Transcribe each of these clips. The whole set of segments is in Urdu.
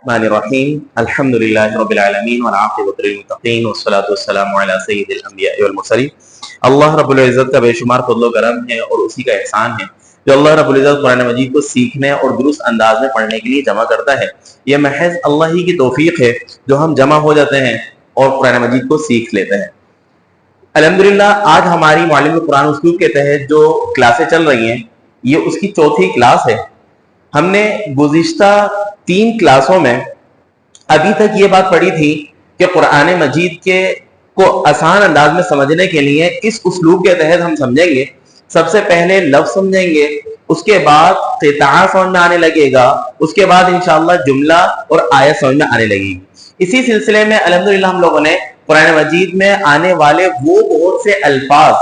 الرحمن الرحیم الحمد للہ رب العالمین والعاقبۃ للمتقین والصلاۃ والسلام علی سید الانبیاء والمرسلین۔ اللہ رب العزت کا بے شمار فضل و کرم ہے اور اسی کا احسان ہے جو اللہ رب العزت قرآن مجید کو سیکھنے اور درست انداز میں پڑھنے کے لیے جمع کرتا ہے۔ یہ محض اللہ ہی کی توفیق ہے جو ہم جمع ہو جاتے ہیں اور قرآن مجید کو سیکھ لیتے ہیں۔ الحمدللہ آج ہماری معلم قرآن اسلوب کے تحت جو کلاسیں چل رہی ہیں یہ اس کی چوتھی کلاس ہے۔ ہم نے گزشتہ 3 کلاسوں میں ابھی تک یہ بات پڑھی تھی کہ قرآن مجید کو آسان انداز میں سمجھنے کے لیے اس اسلوب کے تحت ہم سمجھیں گے۔ سب سے پہلے لفظ سمجھیں گے، اس کے بعد قطعہ سمجھ میں آنے لگے گا، اس کے بعد انشاءاللہ جملہ اور آیت سمجھ میں آنے لگے گی۔ اسی سلسلے میں الحمدللہ ہم لوگوں نے قرآن مجید میں آنے والے وہ بہت سے الفاظ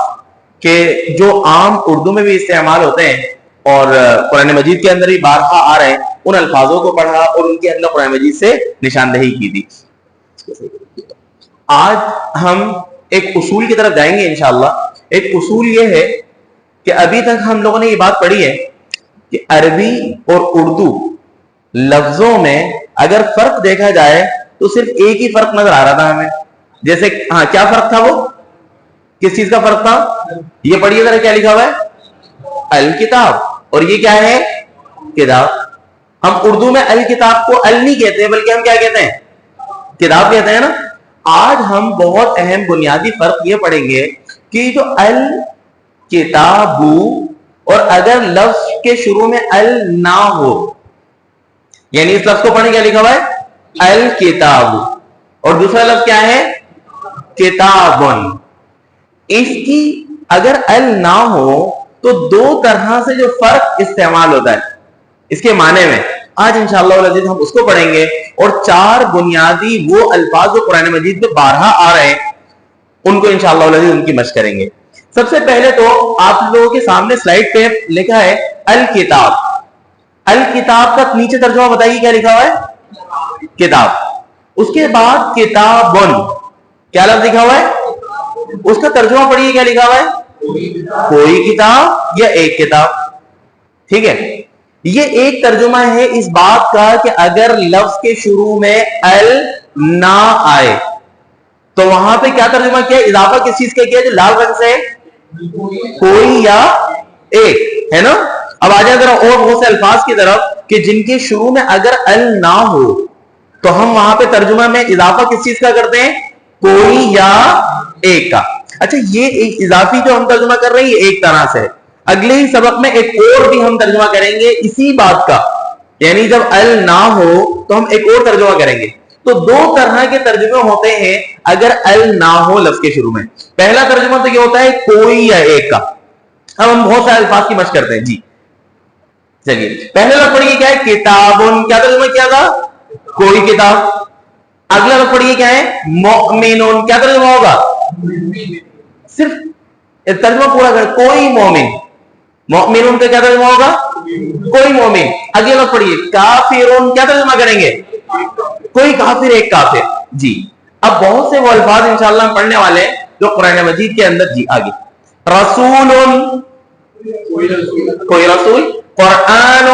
کہ جو عام اردو میں بھی استعمال ہوتے ہیں اور قرآن مجید کے اندر بھی بارہا آ رہے ہیں، ان الفاظوں کو پڑھا اور ان کے اندر قرآن مجید سے نشاندہی کی تھی۔ آج ہم ایک اصول کی طرف جائیں گے انشاءاللہ۔ ایک اصول یہ ہے کہ ابھی تک ہم لوگوں نے یہ بات پڑھی ہے کہ عربی اور اردو لفظوں میں اگر فرق دیکھا جائے تو صرف ایک ہی فرق نظر آ رہا تھا ہمیں۔ جیسے کیا فرق تھا؟ وہ کس چیز کا فرق تھا؟ یہ پڑھیے ذرا کیا لکھا ہوا ہے، الکتاب، اور یہ کیا ہے؟ کتاب۔ ہم اردو میں الکتاب کو ال نہیں کہتے بلکہ ہم کیا کہتے ہیں؟ کتاب کہتے ہیں نا۔ آج ہم بہت اہم بنیادی فرق یہ پڑھیں گے کہ جو الکتابو اور اگر لفظ کے شروع میں ال نہ ہو، یعنی اس لفظ کو پڑھیں کیا لکھا ہوا ہے؟ الکتاب، اور دوسرا لفظ کیا ہے؟ کتابن۔ اس کی اگر ال نہ ہو تو 2 طرح سے جو فرق استعمال ہوتا ہے اس کے معنی میں، آج انشاءاللہ العزیز ہم اس کو پڑھیں گے، اور 4 بنیادی وہ الفاظ جو قرآن مجید میں بارہا آ رہے ہیں ان کو انشاءاللہ العزیز ان کی مشق کریں گے۔ سب سے پہلے تو آپ لوگوں کے سامنے سلائیڈ پہ لکھا ہے الکتاب۔ الکتاب کا نیچے ترجمہ بتائیے کیا لکھا ہوا ہے؟ کتاب۔ اس کے بعد کتابن، کیا لفظ لکھا ہوا ہے؟ اس کا ترجمہ پڑھیے کیا لکھا ہوا ہے؟ کوئی کتاب یا ایک کتاب۔ ٹھیک ہے، یہ ایک ترجمہ ہے اس بات کا کہ اگر لفظ کے شروع میں ال نہ آئے تو وہاں پہ کیا ترجمہ کیا؟ اضافہ کس چیز کا کیا جو لال رنگ سے؟ کوئی یا ایک، ہے نا۔ اب آ جائیں ذرا اور بہت سے الفاظ کی طرف کہ جن کے شروع میں اگر ال نہ ہو تو ہم وہاں پہ ترجمہ میں اضافہ کس چیز کا کرتے ہیں؟ کوئی یا ایک کا۔ اچھا، یہ ایک اضافی جو ہم ترجمہ کر رہے ہیں یہ ایک طرح سے، اگلے ہی سبق میں ایک اور بھی ہم ترجمہ کریں گے اسی بات کا، یعنی جب ال نہ ہو تو ہم ایک اور ترجمہ کریں گے۔ تو 2 طرح کے ترجمے ہوتے ہیں اگر ال نہ ہو لفظ کے شروع میں۔ پہلا ترجمہ تو یہ ہوتا ہے کوئی یا ایک کا۔ اب ہم بہت سارے الفاظ کی مشق کرتے ہیں۔ جی چلیے، پہلے لفظ پڑھیے کیا ہے؟ کتابن۔ کیا ترجمہ کیا تھا؟ کوئی کتاب۔ اگلا لفظ پڑھیے کیا ہے؟ مؤمنون۔ کیا ترجمہ ہوگا؟ صرف ترجمہ پورا کر، کوئی مومن۔ مؤمنون کا کیا ترجمہ ہوگا؟ کوئی مومن۔ اگلا لفظ پڑھیے کافرون۔ کیا ترجمہ کریں گے؟ کوئی کافر، ایک کافر۔ جی، اب بہت سے وہ الفاظ انشاءاللہ ہم پڑھنے والے ہیں جو قرآن مجید کے اندر۔ جی آگے، رسول، کوئی رسول۔ قرآن،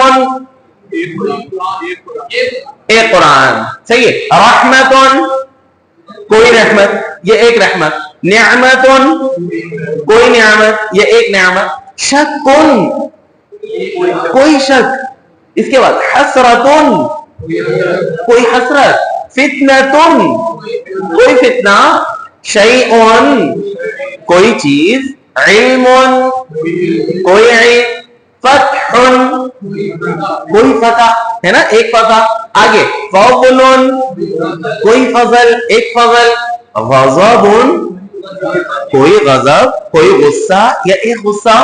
ایک قرآن، صحیح ہے۔ رحمت، کوئی رحمت، یہ ایک رحمت۔ نعمت، کوئی نعمت، یہ ایک نعمت۔ شک، کوئی شک۔ اس کے بعد حسرت، کوئی حسرت۔ فتنۃ، کوئی فتنہ۔ شیء، کوئی چیز۔ علم، کوئی علم۔ فتح، کوئی فتح، ہے نا، ایک فتح۔ آگے، فضل، کوئی فضل، ایک فضل۔ غضب، کوئی غضب، کوئی غصہ یا ایک غصہ۔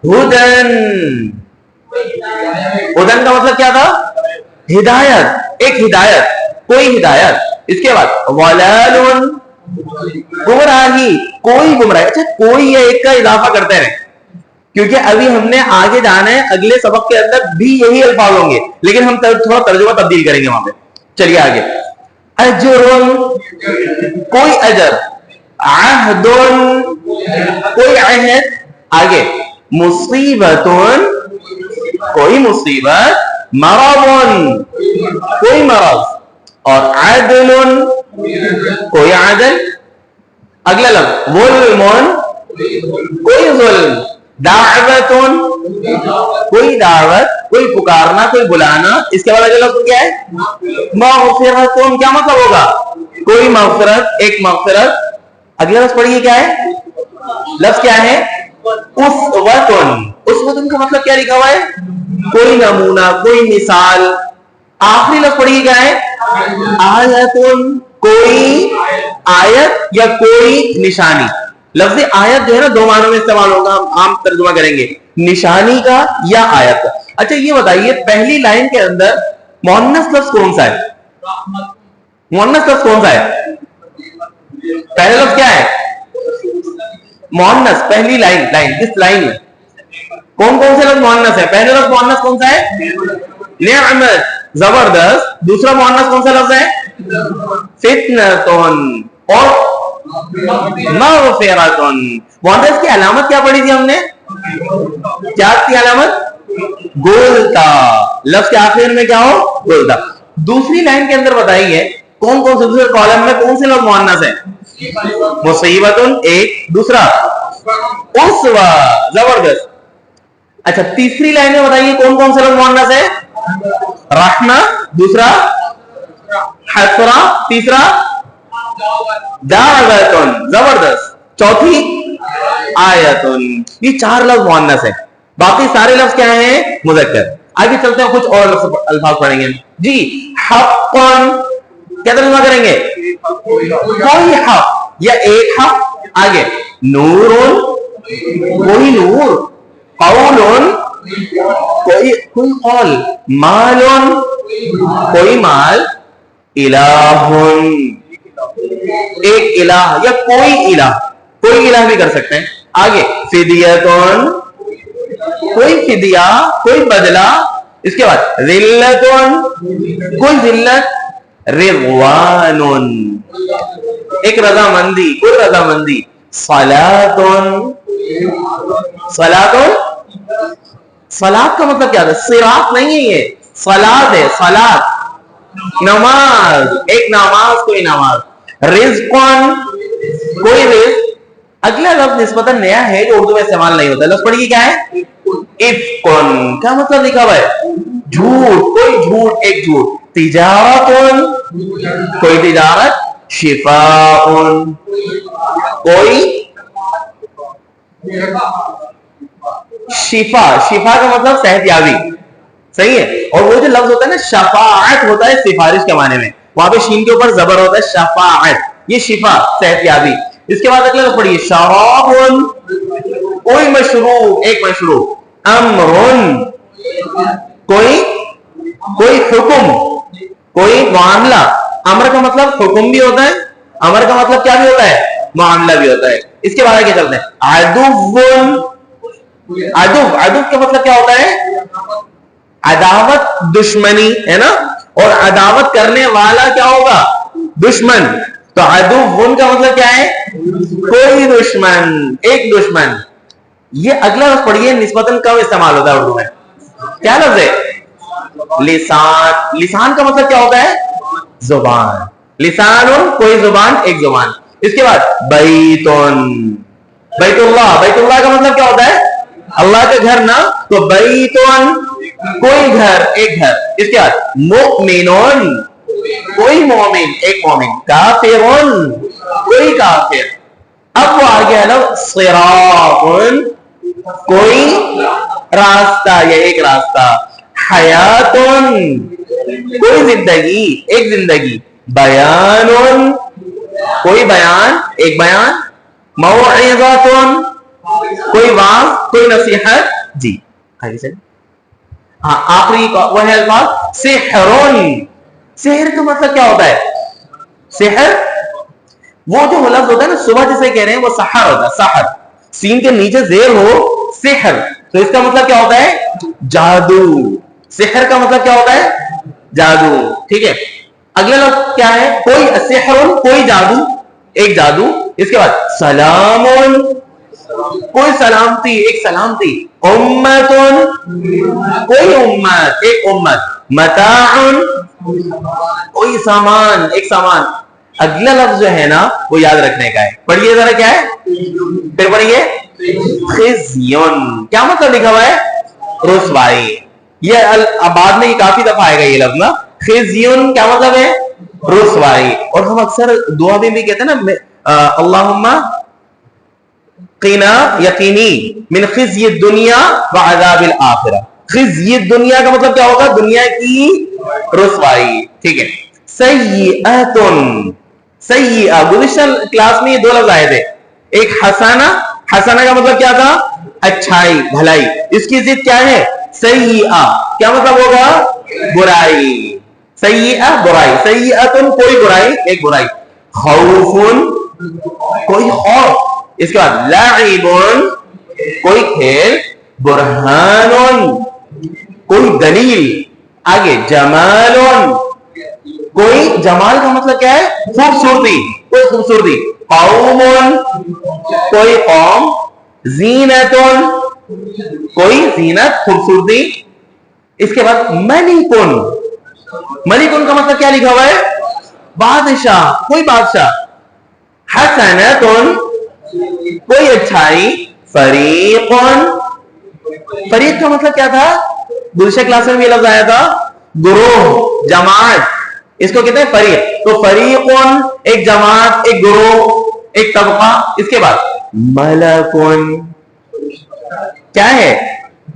ہدن، ہدن کا مطلب کیا تھا؟ ہدایت، ایک ہدایت، کوئی ہدایت۔ اس کے بعد ضلال، گمراہی، کوئی گمراہی۔ اچھا، کوئی یا ایک کا اضافہ کرتے رہیں کیونکہ ابھی ہم نے آگے جانا ہے، اگلے سبق کے اندر بھی یہی الفاظ ہوں گے لیکن ہم تھوڑا ترجمہ تبدیل کریں گے وہاں پہ۔ چلیے آگے، اجر، کوئی اجر۔ عہد، کوئی عہد۔ آگے، مصیبت، کوئی مصیبت۔ مرض، کوئی مرض۔ اور عدل کوئی عدل. اگلا لفظ ظلم کوئی ظلم. دعوت کوئی دعوت, کوئی پکارنا, کوئی بلانا. اس کے بعد اگلا لفظ کیا ہے؟ مغفرت. کیا مطلب ہوگا؟ کوئی مغفرت, ایک مغفرت. اگلا لفظ پڑھیے کیا ہے؟ لفظ کیا ہے؟ اسوۃ. اسوۃ کا مطلب کیا لکھا ہوا ہے؟ کوئی نمونہ, کوئی مثال. آخری لفظ پڑھیے کیا ہے؟ آیت. کوئی آیت یا کوئی نشانی. لفظ آیت جو ہے نا دو معنوں میں استعمال ہوگا, ہم عام ترجمہ کریں گے نشانی کا یا آیت کا. اچھا یہ بتائیے پہلی لائن کے اندر مؤنث لفظ کون سا ہے؟ مؤنث لفظ کون سا ہے؟ پہلا لفظ کیا ہے؟ مؤنث. پہلی لائن اس لائن میں کون کون سے لفظ مؤنث ہے؟ پہلا لفظ مؤنث کون سا ہے؟ نعمت, زبردست. دوسرا مؤنث کون سا لفظ ہے؟ فتنۃ اور مغفرۃ. مؤنث کی علامت کیا پڑھی تھی ہم نے؟ کیا کی علامت؟ گولتا. لفظ کے آخر میں کیا ہو؟ گولتا. دوسری لائن کے اندر بتائیے کون کون سے دوسرے کالم میں کون سے لفظ مؤنث ہے؟ مصیبت ایک, دوسرا اسوہ, زبردست. اچھا تیسری لائن میں بتائیے کون کون سے لفظ مؤنث ہے؟ رحمہ, دوسرا حسرہ, تیسرا دعوتن, زبردست. چوتھی آیتن. یہ چار لفظ مؤنث ہے, باقی سارے لفظ کیا ہیں؟ مذکر. آگے چلتے ہیں, کچھ اور الفاظ پڑھیں گے جی. حقن کیا ترجمہ کریں گے؟ کوئی حق یا ایک حق. آگے نور کوئی نور. قول کوئی قول. مال کوئی مال. الہ ایک الہ یا کوئی الہ, کوئی الہ بھی کر سکتے ہیں. آگے فدیتون کوئی فدیہ, کوئی بدلہ. اس کے بعد ذلتون کوئی ذلت. رضوان ایک رضامندی, کوئی رضامندی. صلاتون, صلاتون, صلات کا مطلب کیا ہے؟ صراط نہیں ہے یہ, صلات ہے. صلات نماز, ایک نماز, کوئی نماز. رزقن کوئی رزق. اگلا لفظ نسبتاً نیا ہے جو اردو میں استعمال نہیں ہوتا. لفظ پڑھیے کیا ہے؟ افکن. کیا مطلب لکھا ہوا ہے؟ جھوٹ, کوئی جھوٹ, ایک جھوٹ. تجارتن کوئی تجارت. شفاءن کوئی شفا. شفا کا مطلب صحت یابی, صحیح ہے. اور وہ جو لفظ ہوتا ہے نا شفاعت ہوتا ہے سفارش کے معنی میں, وہاں پہ شین کے اوپر زبر ہوتا ہے شفاعت. یہ شفا, صحت یابی. اس کے بعد اگلا لفظ پڑھیے شراب کوئی مشروب, ایک مشروب. امرن کوئی حکم, کوئی معاملہ. امر کا مطلب حکم بھی ہوتا ہے, امر کا مطلب کیا بھی ہوتا ہے؟ معاملہ بھی ہوتا ہے. اس کے بعد آگے چلتے ہیں. عدو, عدو کا مطلب کیا ہوتا ہے؟ عداوت, دشمنی ہے نا. اور عداوت کرنے والا کیا ہوگا؟ دشمن. تو عدو کا مطلب کیا ہے؟ کوئی دشمن, ایک دشمن. یہ اگلا لفظ پڑھیے نسبتاً کم استعمال ہوتا ہے اردو میں. کیا لفظ ہے؟ لسان. لسان کا مطلب کیا ہوتا ہے؟ زبان. لسان کوئی زبان, ایک زبان. اس کے بعد بیتون, بیت اللہ. بیت اللہ کا مطلب کیا ہوتا ہے؟ اللہ کا گھر نا. تو بیتون کوئی گھر, ایک گھر. اس کے بعد مؤمنون کوئی مومن, ایک مومن. کافرون کوئی کافر. اب وہ آگے ہے نا صراط کوئی راستہ یا ایک راستہ. حیاتون کوئی زندگی, ایک زندگی. بیانون کوئی بیان, ایک بیان. موعظتون کوئی واعظ, کوئی نصیحت. جی آگے چلیں. ہاں آخری وہ ہے الفاظ سحرون. سحر کا مطلب کیا ہوتا ہے؟ سحر وہ جو لفظ ہوتا ہے نا صبح جسے کہہ رہے ہیں وہ سحر ہوتا ہے. سحر سین کے نیچے زیر ہو سحر, تو اس کا مطلب کیا ہوتا ہے؟ جادو. سحر کا مطلب کیا ہوتا ہے؟ جادو. ٹھیک ہے. اگلا لفظ کیا ہے؟ کوئی سحر, کوئی جادو, ایک جادو. اس کے بعد سلامون کوئی سلامتی, ایک سلامتی. امتون کوئی امت, ایک امت. متاعن کوئی سامان، ایک سامان. اگلا لفظ جو ہے نا وہ یاد رکھنے کا ہے. پڑھیے ذرا کیا ہے, پھر پڑھیے. خزیون کیا مطلب لکھا ہوا ہے؟ رسوائی. یہ بعد میں یہ کافی دفعہ آئے گا یہ لفظ نا. خزیون کیا مطلب ہے؟ رسوائی. اور ہم اکثر دعا بھی کہتے ہیں نا اللہم قنا یقینی من خزی الدنیا وعذاب الآخرہ. خزی الدنیا کا مطلب کیا ہوگا؟ دنیا کی رسوائی. ٹھیک ہے. سیئۃ، سیئہ گزشتہ کلاس میں یہ دو لفظ آئے تھے. ایک حسنہ، حسنہ کا مطلب کیا تھا؟ اچھائی، بھلائی. اس کی ضد کیا ہے؟ سیئہ. کیا مطلب ہوگا؟ برائی. سیئہ برائی. سیئۃ کوئی برائی، ایک برائی. خوف کوئی خوف. اس کے بعد لعب کوئی کھیل. برہان کوئی دلیل. آگے جمال کوئی، جمال کا مطلب کیا ہے؟ خوبصورتی، کوئی خوبصورتی. قوم کوئی قوم. زینت کوئی زینت، خوبصورتی. اس کے بعد ملکن، ملکن کا مطلب کیا لکھا ہوا ہے؟ بادشاہ، کوئی بادشاہ. حسنۃ کوئی اچھائی. فریقن، فریق کا مطلب کیا تھا؟ گزشتہ کلاس میں بھی لفظ آیا تھا گروہ، جماعت. اس کو کہتے ہیں فریق. تو فریقن ایک جماعت، ایک گروہ، ایک طبقہ. اس کے بعد ملکن کیا ہے؟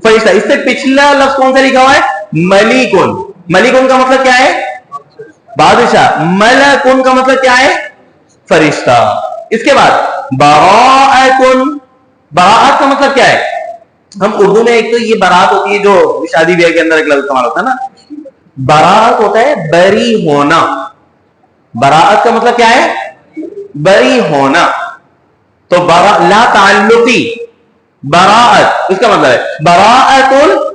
فرشتہ. اس سے پچھلا لفظ کون سا لکھا ہوا ہے؟ ملکن. ملکن کا مطلب کیا ہے؟ بادشاہ. ملکن کا مطلب کیا ہے؟ فرشتہ. اس کے بعد براءتن، براءت کا مطلب کیا ہے؟ ہم اردو میں ایک تو یہ برات ہوتی ہے جو شادی بیاہ کے اندر ایک لفظ استعمال ہوتا ہے نا. برات ہوتا ہے بری ہونا. براءت کا مطلب کیا ہے؟ بری ہونا. تو لا تعلقی براءت، اس کا مطلب ہے براءت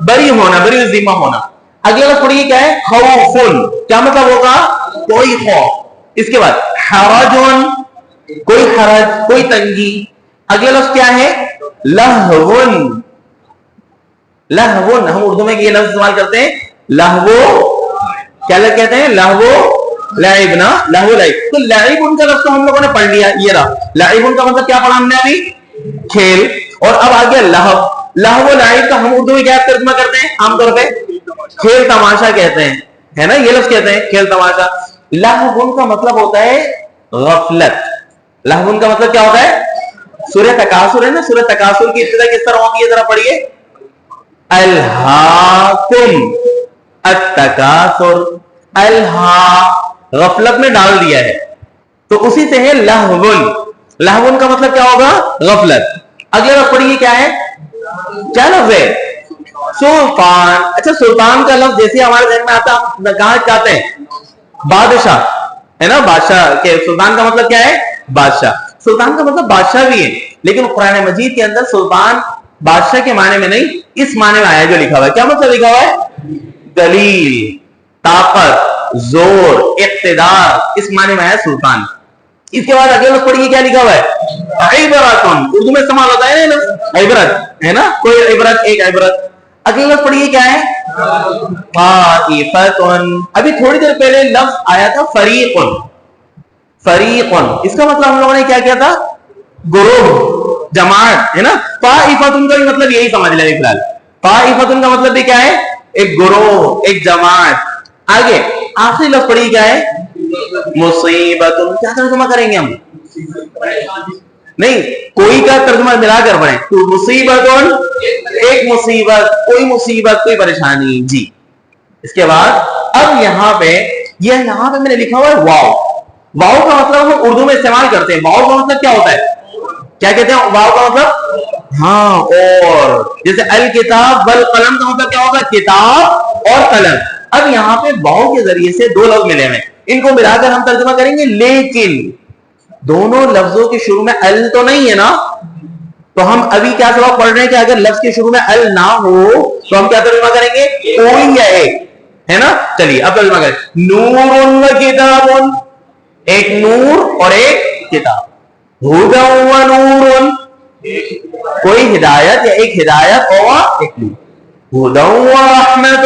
بری ہونا، بری ذمہ ہونا. اگلا لفظ پڑھیے کیا ہے؟ خوفن. کیا مطلب ہوگا؟ کوئی خوف. اس کے بعد حرجن کوئی حرج، کوئی تنگی. اگلا لفظ کیا ہے؟ لہون. لہون ہم اردو میں یہ لفظ استعمال کرتے ہیں. لہو کیا لفظ کہتے ہیں؟ لہو لعب نا، لہو لعب. تو لعب ان کا لفظ تو ہم لوگوں نے پڑھ لیا. یہ رہا لعب ان کا مطلب کیا پڑھا ہم نے ابھی؟ کھیل. اور اب آ گیا لہو. لہو لعب کا ہم اردو میں کیا ترجمہ کرتے ہیں عام طور پہ؟ کھیل تماشا کہتے ہیں، ہے نا. یہ لفظ کہتے ہیں کھیل تماشا. لہو کا مطلب ہوتا ہے غفلت. لہو کا مطلب کیا ہوتا ہے؟ سورہ تکاثر ہے نا، سورہ تکاثر کی ابتدا کس طرح ہوتی ہے ذرا پڑھیے. الہاکم التکاثر. الہا غفلت میں ڈال دیا ہے، تو اسی سے ہے لہون. لہون کا مطلب کیا ہوگا؟ غفلت. اگلے لفظ پڑھیے کیا ہے؟ کیا لفظ ہے؟ سلطان. اچھا سلطان کا لفظ جیسے ہمارے ذہن میں آتا کہاں جاتے ہیں؟ بادشاہ ہے نا. بادشاہ کے سلطان کا مطلب کیا ہے؟ بادشاہ. سلطان کا مطلب بادشاہ بھی ہے، لیکن قرآن مجید کے اندر سلطان بادشاہ کے معنی میں نہیں، اس معنی میں آیا جو لکھا ہوا ہے. کیا مطلب لکھا ہوا ہے؟ دلیل، طاقت، زور، اقتدار. اس معنی میں آیا سلطان. اس کے بعد اگلے لفظ پڑھیے کیا لکھا ہوا ہے؟ عبرتن. اردو میں استعمال ہوتا ہے نا عبرت، ہے نا. کوئی عبرت، ایک عبرت. اگلے لفظ پڑھیے کیا ہے؟ طائفتن. ابھی تھوڑی دیر پہلے لفظ آیا تھا فریقن. فریقن اس کا مطلب ہم لوگوں نے کیا کیا تھا؟ گروہ، جماعت، ہے نا. طائفتن کا بھی مطلب یہی سمجھ لیں فی الحال. طائفتن کا مطلب بھی کیا ہے؟ ایک گروہ، ایک جماعت. آگے آخری لفظ پڑھیے کیا ہے؟ مصیبت. کیا ترجمہ کریں گے ہم؟ نہیں، کوئی کا ترجمہ ملا کر پڑھیں. تو مصیبت ایک مصیبت، کوئی مصیبت، کوئی پریشانی. جی. اس کے بعد اب یہاں پہ میں نے لکھا ہوا ہے واو. واو کا مطلب ہم اردو میں استعمال کرتے ہیں. واو کا مطلب کیا ہوتا ہے؟ کیا کہتے ہیں واو کا مطلب؟ ہاں اور. جیسے الکتاب والقلم کا مطلب کیا ہوگا؟ کتاب اور قلم. اب یہاں پہ واو کے ذریعے سے دو لفظ ملے ہیں، ان کو ملا کر ہم ترجمہ کریں گے. لیکن دونوں لفظوں کے شروع میں ال تو نہیں ہے نا. تو ہم ابھی کیا سبق پڑھ رہے ہیں کہ اگر لفظ کے شروع میں ال نہ ہو تو ہم کیا ترجمہ کریں گے؟ کوئی یا ایک، ہے نا. چلیے اب ترجمہ کریں. نور و کتاب، ایک نور اور ایک کتاب. ہدی و نور، کوئی ہدایت یا ایک ہدایت اور ایک نور. ہدی و رحمت،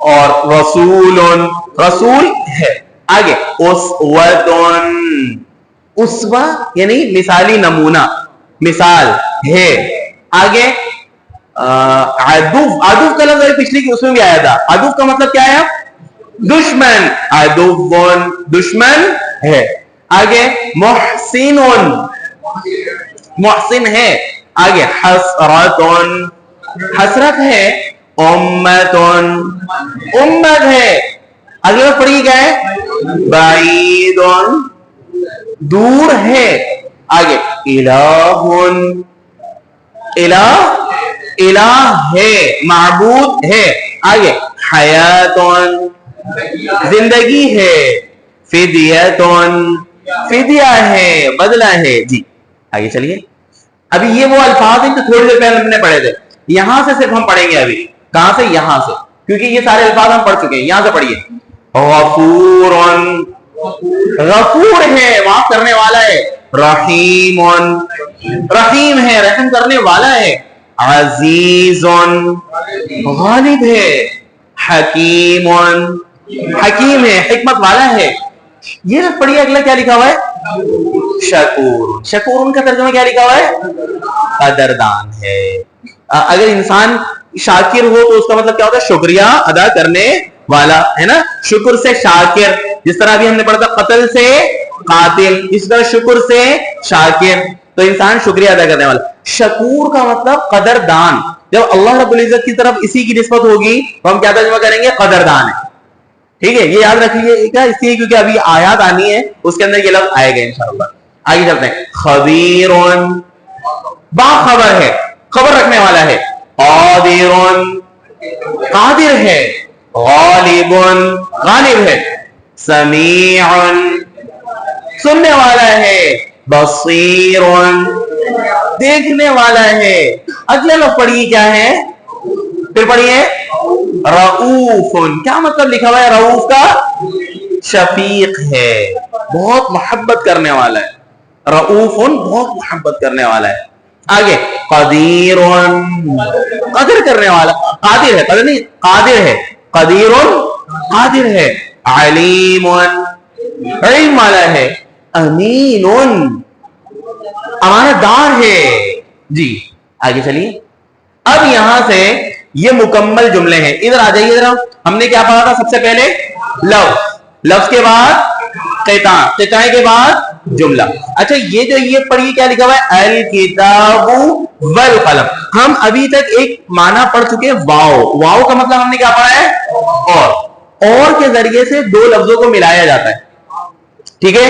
اور رسول رسول ہے. آگے اسوۃ اسوا یعنی مثالی نمونہ مثال ہے. آگے عدو عدو کا لفظ پچھلی کی اس میں بھی آیا تھا. عدو کا مطلب کیا ہے؟ دشمن. عدو دشمن ہے. آگے محسن محسن ہے. آگے حسرت حسرت ہے. امت امت ہے. اگلے وقت پڑھیے کیا ہے؟ بعید دور ہے. آگے الہ الہ الہ ہے معبود ہے. آگے حیات زندگی ہے. فدیت فدیہ ہے بدلہ ہے. جی آگے چلیے. ابھی یہ وہ الفاظ ہیں جو تھوڑی دیر پہلے ہم نے پڑھے تھے. یہاں سے صرف ہم پڑھیں گے. ابھی کہاں سے؟ یہاں سے, کیونکہ یہ سارے الفاظ ہم پڑھ چکے ہیں. یہاں سے پڑھیے. غفور غفور ہے معاف کرنے والا ہے. رحیم رحیم ہے رحم کرنے والا ہے. عزیز غالب ہے. حکیم حکیم ہے حکمت والا ہے. یہ رخ پڑھیے. اگلا کیا لکھا ہوا ہے؟ شکور. شکور ان کا ترجمہ کیا لکھا ہوا ہے؟ قدردان ہے. اگر انسان شاکر ہو تو اس کا مطلب کیا ہوتا ہے؟ شکریہ ادا کرنے والا ہے نا. شکر سے شاکر, جس طرح ابھی ہم نے پڑھا تھا قتل سے قاتل, اس طرح شکر سے شاکر, تو انسان شکریہ ادا کرنے والا. شکور کا مطلب قدردان. جب اللہ رب العزت کی طرف اسی کی نسبت ہوگی تو ہم کیا ترجمہ کریں گے؟ قدردان ہے. ٹھیک ہے, یہ یاد رکھیے گا اس لیے کیونکہ ابھی آیات آنی ہے اس کے اندر یہ لفظ آئے گا انشاءاللہ. آگے چلتے ہیں. خبیر باخبر ہے خبر رکھنے والا ہے. قادر قادر ہے. غالب غالب ہے. سمیع سننے والا ہے. بصیر دیکھنے والا ہے. اگلے لوگ پڑھیے کیا ہے؟ پھر پڑھیے رؤوف. کیا مطلب لکھا ہوا ہے رؤوف کا؟ شفیق ہے بہت محبت کرنے والا ہے. رؤوف بہت محبت کرنے والا ہے. آگے قدیر قدر کرنے والا. قادر ہے قدر نہیں قادر ہے. قدیر قادر ہے. علیم علم والا ہے. امین امانت دار ہے. جی آگے چلیے. اب یہاں سے یہ مکمل جملے ہیں. ادھر آ جائیے ذرا. ہم نے کیا پڑھا تھا؟ سب سے پہلے لفظ, لفظ کے بعد قطع, قطع کے بعد جملہ. اچھا یہ جو یہ پڑھیے کیا لکھا ہوا ہے؟ الکتاب والقلم. ہم ابھی تک ایک معنی پڑھ چکے ہیں واو. واو کا مطلب ہم نے کیا پڑھا ہے؟ اور کے ذریعے سے دو لفظوں کو ملایا جاتا ہے. ٹھیک ہے,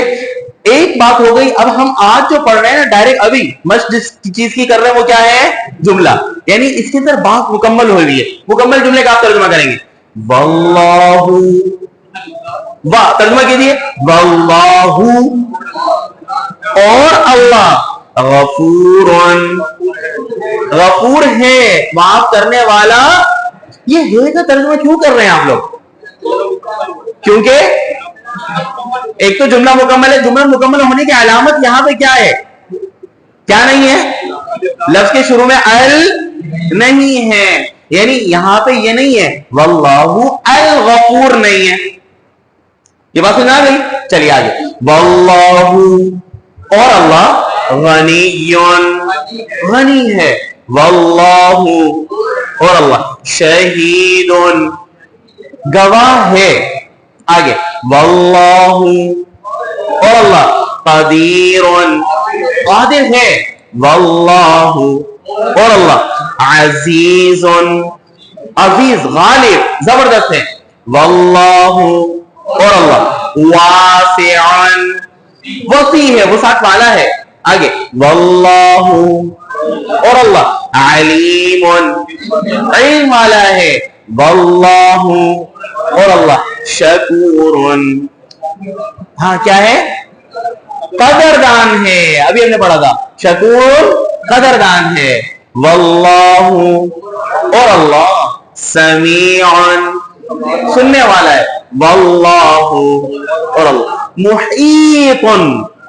ایک بات ہو گئی. اب ہم آج جو پڑھ رہے ہیں نا ڈائریکٹ ابھی مشق جس چیز کی کر رہے ہیں وہ کیا ہے؟ جملہ. یعنی اس کے اندر بات مکمل ہوئی ہے. مکمل جملے کا آپ ترجمہ کریں گے. واللہ واہ ترجمہ کیجیے. واللہ اور اللہ غفور غفور ہے معاف کرنے والا. یہ ہے کا ترجمہ کیوں کر رہے ہیں آپ لوگ؟ کیونکہ ایک تو جملہ مکمل ہے. جملہ مکمل ہونے کی علامت یہاں پہ کیا ہے؟ کیا نہیں ہے؟ لفظ کے شروع میں ال نہیں ہے. یعنی یہاں پہ یہ نہیں ہے واللہ الغفور نہیں ہے. یہ بات سنا گئی. چلیے آگے. واللہ اور اللہ غنی غنی ہے. واللہ اور اللہ شہید گواہ ہے. آگے واللہ اور اللہ قدیر قادر ہے. واللہ اور اللہ عزیز عزیز غالب زبردست ہے. واللہ اور اللہ واسع وسیع ہے وسعت والا ہے. آگے واللہ اور اللہ علیم علم والا ہے. واللہ اور اللہ شکور ہاں کیا ہے؟ قدردان ہے. ابھی ہم نے پڑھا تھا شکور قدردان ہے. واللہ اور اللہ سمیع سننے والا ہے. واللہ اور اللہ محیط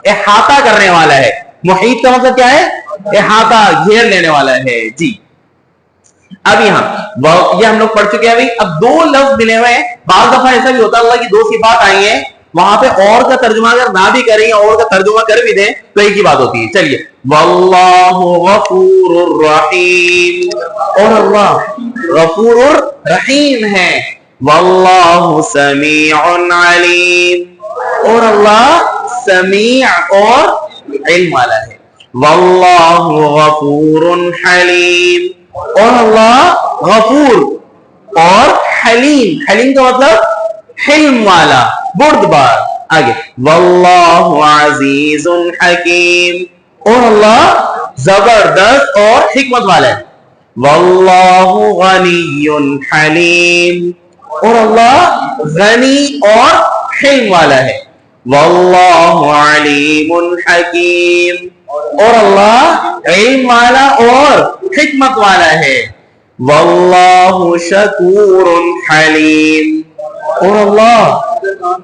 احاطہ کرنے والا ہے. محیط کا مطلب کیا ہے؟ احاطہ گھیر لینے والا ہے. جی اب یہاں یہ ہم لوگ پڑھ چکے ہیں ابھی. اب دو لفظ ملے ہوئے ہیں. بعض دفعہ ایسا بھی ہوتا ہے اللہ کی دو صفات آئی ہیں, وہاں پہ اور کا ترجمہ اگر نہ بھی کریں اور کا ترجمہ کر بھی دیں تو ایک ہی بات ہوتی ہے. چلیے, واللہ غفور الرحیم, اور اللہ غفور الرحیم ہے. واللہ سمیع علیم, اور اللہ سمیع اور علم والا ہے. واللہ غفور حلیم, اور اللہ غفور اور حلیم, حلیم کا مطلب حلم والا, بردبار. آگے, واللہ عزیز حکیم, اور اللہ زبردست اور حکمت والا ہے. واللہ غنی حلیم, اور اللہ غنی اور حلم والا ہے. واللہ علیم حکیم, اور اللہ علم والا اور حکمت والا ہے. واللہ شکور حلیم, اور اللہ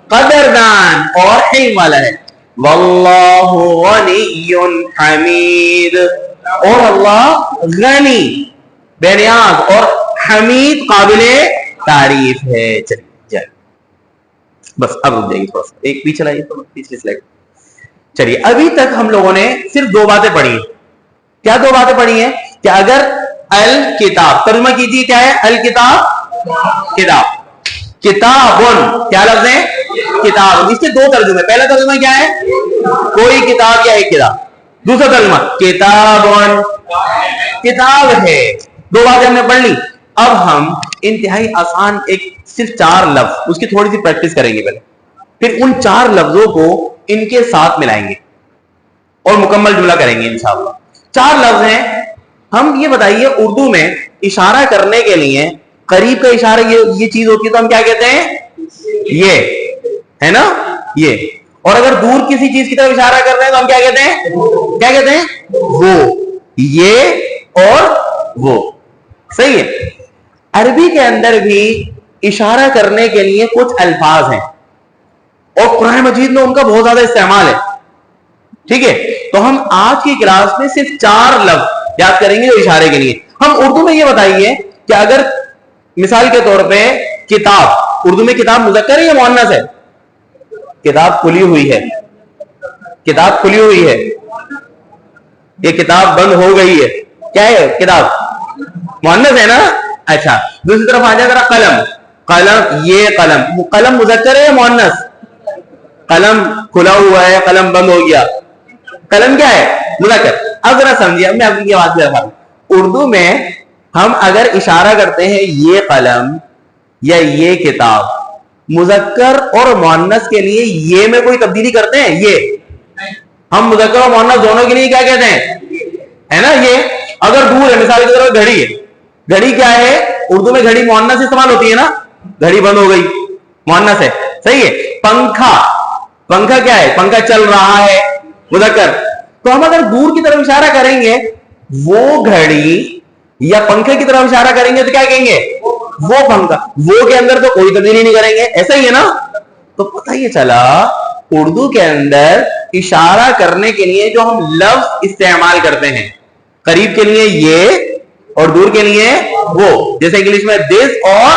قدردان اور حلم والا ہے. واللہ غنی حمید, اور اللہ غنی بے نیاز اور حمید قابل تعریف ہے. چلیے جائے بس اب رک جائیے تھوڑا سا, ایک پیچھے لائیے تو پیچھے سلائڈ. چلیے, ابھی تک ہم لوگوں نے صرف دو باتیں پڑھی ہیں. کیا دو باتیں پڑھی ہیں؟ کہ اگر الکتاب, ترجمہ کیجیے کیا ہے الکتاب؟ کتاب. کتابن کیا لفظ ہے؟ کتاب. اس کے دو ترجمے. پہلا ترجمہ کیا ہے؟ کوئی کتاب یا ایک کتاب. دوسرا ترجمہ کتابن, کتاب ہے. دو باتیں ہم نے پڑھ لی. اب ہم انتہائی آسان ایک صرف چار لفظ, اس کی تھوڑی سی پریکٹس کریں گے پہلے, پھر ان چار لفظوں کو ان کے ساتھ ملائیں گے اور مکمل جملہ کریں گے انشاءاللہ. چار لفظ ہیں. ہم یہ بتائیے, اردو میں اشارہ کرنے کے لیے قریب کا اشارہ یہ چیز ہوتی ہے تو ہم کیا کہتے ہیں؟ یہ ہے نا, یہ. اور اگر دور کسی چیز کی طرف اشارہ کر رہے ہیں تو ہم کیا کہتے ہیں؟ کیا کہتے ہیں؟ وہ, یہ اور وہ. صحیح ہے. عربی کے اندر بھی اشارہ کرنے کے لیے کچھ الفاظ ہیں اور قرآن مجید میں ان کا بہت زیادہ استعمال ہے. ٹھیک ہے, تو ہم آج کی کلاس میں صرف چار لفظ یاد کریں گے جو اشارے کے لیے. ہم اردو میں یہ بتائیے کہ اگر مثال کے طور پہ کتاب, اردو میں کتاب مذکر ہے یا مؤنث ہے؟ کتاب کھلی ہوئی ہے, کتاب کھلی ہوئی ہے. یہ کتاب بند ہو گئی ہے, کیا ہے کتاب؟ مؤنث ہے نا. اچھا, دوسری طرف آ جائے ذرا قلم. قلم, یہ قلم, قلم مذکر ہے یا مؤنث؟ قلم کھلا ہوا ہے, قلم بند ہو گیا, قلم کیا ہے؟ مذکر. اب ذرا سمجھیے, میں آپ کی یہ بات بتا. اردو میں ہم اگر اشارہ کرتے ہیں یہ قلم یا یہ کتاب, مذکر اور مؤنث کے لیے یہ میں کوئی تبدیلی کرتے ہیں؟ یہ ہم مذکر اور مؤنث دونوں کے لیے کیا کہتے ہیں؟ ہے نا یہ. اگر دور ہے, مثال کی طرف گھڑی ہے, گھڑی کیا ہے؟ اردو میں گھڑی مؤنث استعمال ہوتی ہے نا, گھڑی بند ہو گئی, مؤنث ہے. صحیح ہے. پنکھا, پنکھا کیا ہے؟ پنکھا چل رہا ہے, مذکر. تو ہم اگر دور کی طرف اشارہ کریں گے وہ گھڑی یا پنکھے کی طرف اشارہ کریں گے تو کیا کہیں گے؟ وہ پنکھا. وہ کے اندر تو کوئی تبدیلی نہیں کریں گے, ایسا ہی ہے نا. تو پتہ یہ چلا اردو کے اندر اشارہ کرنے کے لیے جو ہم لفظ استعمال کرتے ہیں, قریب کے لیے یہ اور دور کے لیے وہ, جیسے انگلش میں this اور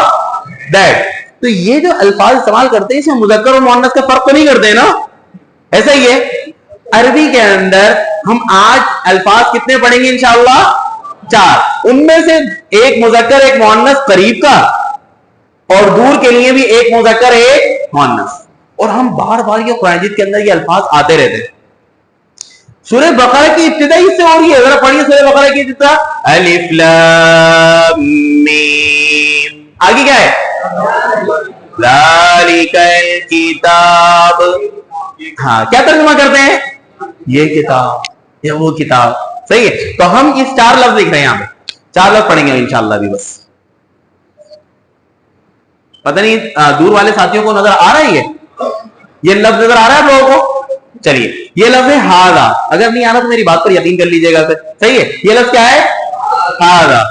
that, تو یہ جو الفاظ استعمال کرتے ہیں اس میں مذکر اور مؤنث کا فرق تو نہیں کرتے نا. ایسا ہی ہے. عربی کے اندر ہم آج الفاظ کتنے پڑھیں گے انشاءاللہ؟ چار. ان میں سے ایک مذکر ایک مؤنث قریب کا, اور دور کے لیے بھی ایک مذکر ایک مؤنث. اور ہم بار بار یہ قرآن مجید کے اندر یہ الفاظ آتے رہتے ہیں. سورہ بقرہ کی ابتدا اس سے ہو رہی ہے, ذرا پڑھیے سورہ بقرہ کی ابتدا. الف لام میم, آگے کیا ہے؟ ذالک الکتاب. ہاں, کیا ترجمہ کرتے ہیں؟ یہ کتاب یا وہ کتاب. صحیح ہے. تو ہم اس چار لفظ لکھ رہے ہیں یہاں پہ, چار لفظ پڑھیں گے انشاءاللہ بھی. بس پتہ نہیں دور والے ساتھیوں کو نظر آ رہا ہے یہ لفظ نظر آ رہا ہے آپ لوگوں کو؟ چلیے, یہ لفظ ہے ہاذا. اگر نہیں آ رہا تو میری بات پر یقین کر لیجیے گا. صحیح ہے. یہ لفظ کیا ہے؟ ہاذا.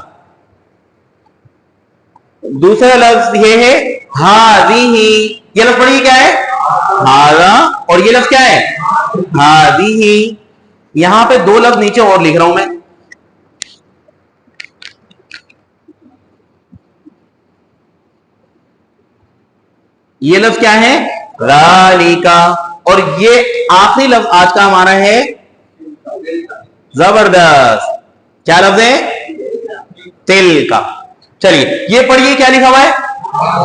دوسرا لفظ یہ ہے ہاذیہ. یہ لفظ پڑھیے کیا ہے؟ ہاذا. اور یہ لفظ کیا ہے؟ ہاذیہ. یہاں پہ دو لفظ نیچے اور لکھ رہا ہوں میں. یہ لفظ کیا ہے؟ ذالکا. اور یہ آخری لفظ آج کا ہمارا ہے زبردست. کیا لفظ ہے؟ تل کا. چلیے یہ پڑھیے کیا لکھا ہوا ہے؟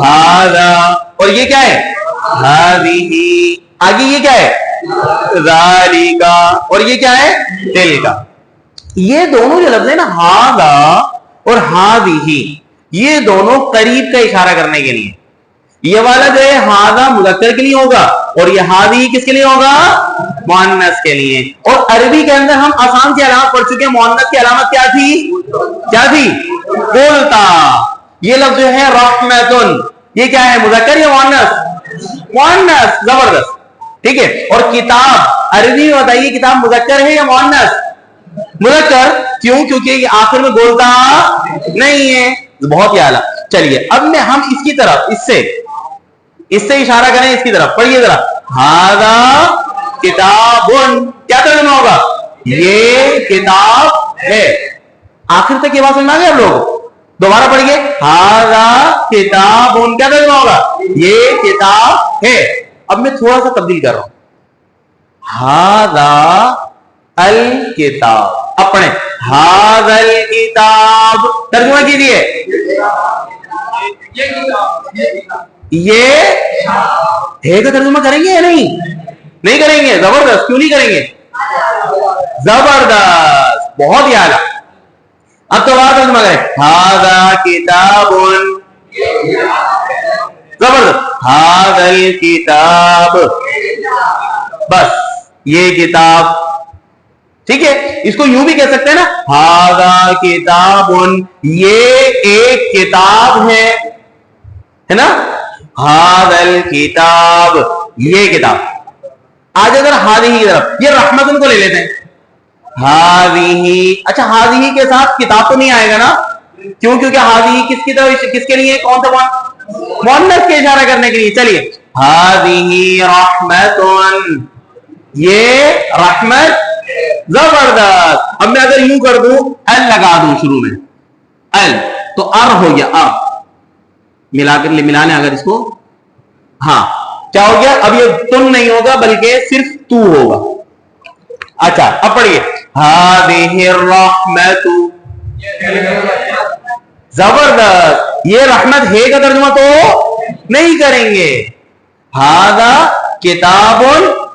ہاذا. اور یہ کیا ہے؟ ہذہ. آگے یہ کیا ہے؟ ذالکا. اور یہ کیا ہے؟ تل کا. یہ دونوں جو لفظ ہے نا ہاذا اور ہذہ، یہ دونوں قریب کا اشارہ کرنے کے لیے. یہ والا جو ہے ہاذا مذکر کے لیے ہوگا اور یہ ہذہ کس کے لیے ہوگا؟ مؤنث کے لیے. اور عربی کے اندر ہم آسان سی علامت پڑھ چکے ہیں. مؤنث کی علامت کیا تھی؟ کیا تھی؟ قلتا. یہ لفظ جو ہے رحمتن، یہ کیا ہے؟ مذکر یا مؤنث؟ مؤنث. زبردست. ٹھیک ہے. اور کتاب، عربی میں بتائیے کتاب مذکر ہے یا مؤنث؟ مذکر. کیوں؟ کیونکہ یہ آخر میں بولتا نہیں ہے. بہت ہی اعلیٰ. چلیے اب میں ہم اس کی طرف اس سے اشارہ کریں اس کی طرف. پڑھیے ذرا. ہاذا کتابن. کیا ترجمہ ہوگا؟ یہ کتاب ہے. آخر تک یہ بات سمجھ آ گیا آپ لوگ؟ دوبارہ پڑھیے. ہاذا کتابن. کیا ترجمہ ہوگا؟ یہ کتاب ہے. اب میں تھوڑا سا تبدیل کر رہا ہوں. ہاذا الکتاب. اب پڑھیں. ہاذا الکتاب. ترجمہ کیجیے. یہ ہے کا ترجمہ کریں گے یا نہیں؟ نہیں کریں گے. زبردست. کیوں نہیں کریں گے؟ زبردست. بہت ہی اعلیٰ. اب تو بات ترجمہ کریں. ہاذا کتاب. زبردست. ہاذا الکتاب. بس یہ کتاب. ٹھیک ہے. اس کو یوں بھی کہہ سکتے ہیں نا، ہاذا کتاب. یہ ایک کتاب ہے نا. ہاذا الکتاب. یہ کتاب. آج اگر ہاذہ کی طرف یہ رحمتن کو لے لیتے ہیں. ہاذہ. اچھا ہاذہ کے ساتھ کتاب تو نہیں آئے گا نا. کیوں؟ کیونکہ ہاذہ کس کی طرف، کس کے لیے؟ کون سا مؤنث کے اشارہ کرنے کے لیے. چلیے. ہاذہ رحمتن. یہ رحمت. زبردست. اب میں اگر یوں کر دوں، ال لگا دوں شروع میں، ال تو ار ہو گیا. ار ملا کر ملا لیں اگر اس کو. ہاں کیا ہو گیا؟ اب یہ تم نہیں ہوگا بلکہ صرف تو ہوگا. اچھا اب پڑھیے. ہذہ الرحمت. زبردست. یہ رحمت ہے کا ترجمہ تو نہیں کریں گے. ہاذا کتاب.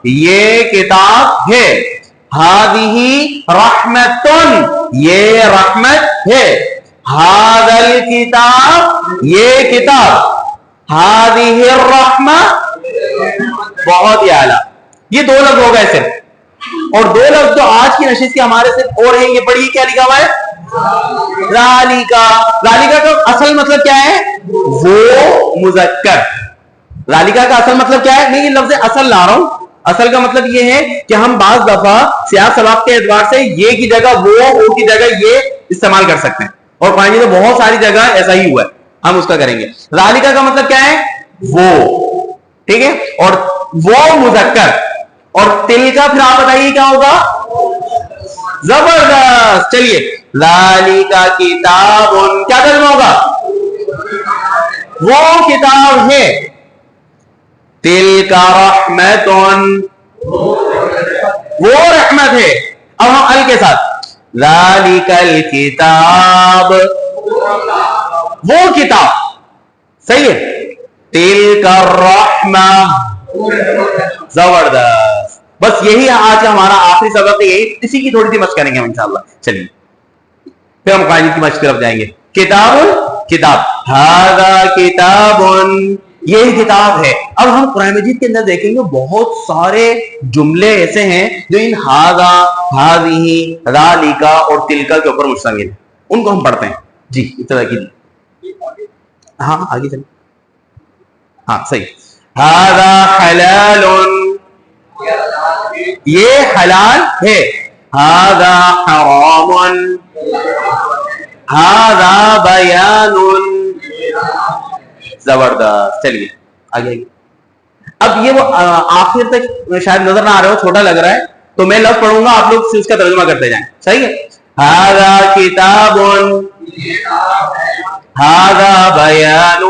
یہ کتاب ہے. ہذہ رحمتن. یہ رحمت ہے. ہاذا الکتاب. یہ کتاب. ہذہ الرحمہ. بہت ہی اعلیٰ. یہ دو لفظ ہو گئے صرف. اور دو لفظ جو آج کی نشست کے ہمارے صرف اور ہیں. یہ پڑھیے کیا لکھا ہوا ہے؟ ذالکا. ذالکا کا اصل مطلب کیا ہے؟ وہ مذکر. ذالکا کا اصل مطلب کیا ہے؟ میں یہ لفظ اصل لا رہا ہوں. اصل کا مطلب یہ ہے کہ ہم بعض دفعہ سیاق سباق کے اعتبار سے یہ کی جگہ وہ کی جگہ یہ استعمال کر سکتے ہیں. اور قرآن میں بہت ساری جگہ ایسا ہی ہوا ہے. ہم اس کا کریں گے. ذالکا کا مطلب کیا ہے؟ وہ. ٹھیک ہے. اور وہ مذکر. اور تل کا پھر آپ بتائیے کیا ہوگا؟ زبردست. چلیے. ذالکا کتاب. کیا ترجمہ ہوگا؟ وہ کتاب ہے. تلکا رحمتن. وہ رحمت ہے. اب ہم ال کے ساتھ. ذالک الکتاب. وہ کتاب. صحیح ہے. تلکا الرحمہ. زبردست. بس یہی آج ہمارا آخری سبق ہے. یہی اسی کی تھوڑی سی مشق کریں گے ہم انشاءاللہ. چلیے پھر ہم قاعدے کی مشق طرف جائیں گے. کتاب. کتاب. ھذا کتاب. یہی کتاب ہے. اب ہم قرآن مجید کے اندر دیکھیں گے بہت سارے جملے ایسے ہیں جو ان ھذا، ھذہ، ذالکا اور تلکا کے اوپر مشتمل ہیں. ان کو ہم پڑھتے ہیں. جی ابتدا کیجیے. ہاں آگے چلیں. ہاں صحیح. ھذا حلال. یہ حلال ہے. ھذا حرام. ھذا بیان. زبردست. چلیے آگے. اب یہ وہ آخر تک شاید نظر نہ آ رہا ہو، چھوٹا لگ رہا ہے، تو میں لفظ پڑھوں گا آپ لوگ اس کا ترجمہ کرتے جائیں. صحیح ہے. ھذا کتاب. ھذا بیان.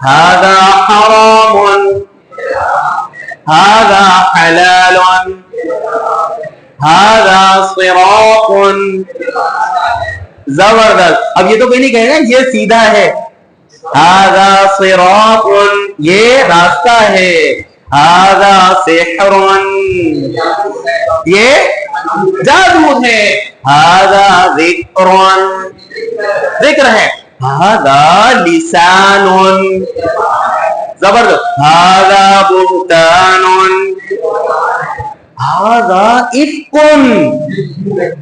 هذا حرام هذا حلال هذا صراط. زبردست. اب یہ تو کوئی نہیں کہے گا یہ سیدھا ہے. هذا صراط یہ راستہ ہے. هذا سحر یہ جادو ہے. هذا ذکر ذکر ہے. هذا لسان زبردست. هذا بہتان هذا افک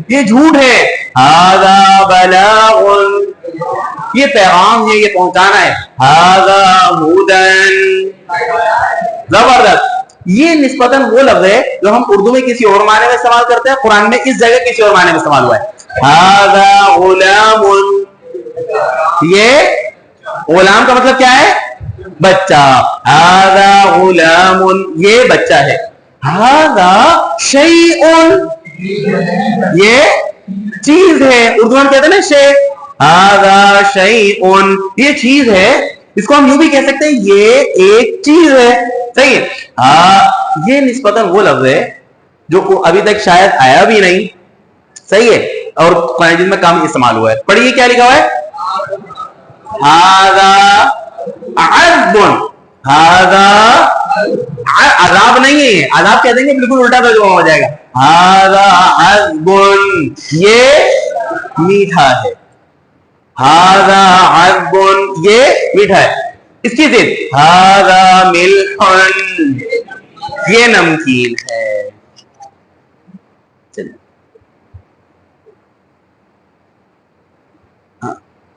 یہ جھوٹ ہے. هذا بلاغ یہ پیغام ہے، یہ پہنچانا ہے. هذا هدى زبردست. یہ نسبتاً وہ لفظ ہے جو ہم اردو میں کسی اور معنی میں استعمال کرتے ہیں، قرآن میں اس جگہ کسی اور معنی میں استعمال ہوا ہے. هذا غلام یہ غلام کا مطلب کیا ہے؟ بچہ. هذا غلام یہ بچہ ہے. هذا شیء یہ چیز ہے، اردو میں کہتے ہیں نا شیء. هذا شیء یہ چیز ہے. اس کو ہم یوں بھی کہہ سکتے ہیں یہ ایک چیز ہے. صحیح ہے. یہ نسبتاً وہ لفظ ہے جو ابھی تک شاید آیا بھی نہیں. صحیح ہے. اور قرآن مجید میں کام استعمال ہوا ہے. پڑھیے کیا لکھا ہوا ہے. هذا عذب هذا عذاب نہیں ہے، عذاب کہہ دیں گے بالکل الٹا ترجمہ ہو جائے گا. هذا عذب یہ میٹھا ہے. هذا عذب یہ میٹھا ہے. اس کی ضد هذا ملح یہ نمکین ہے.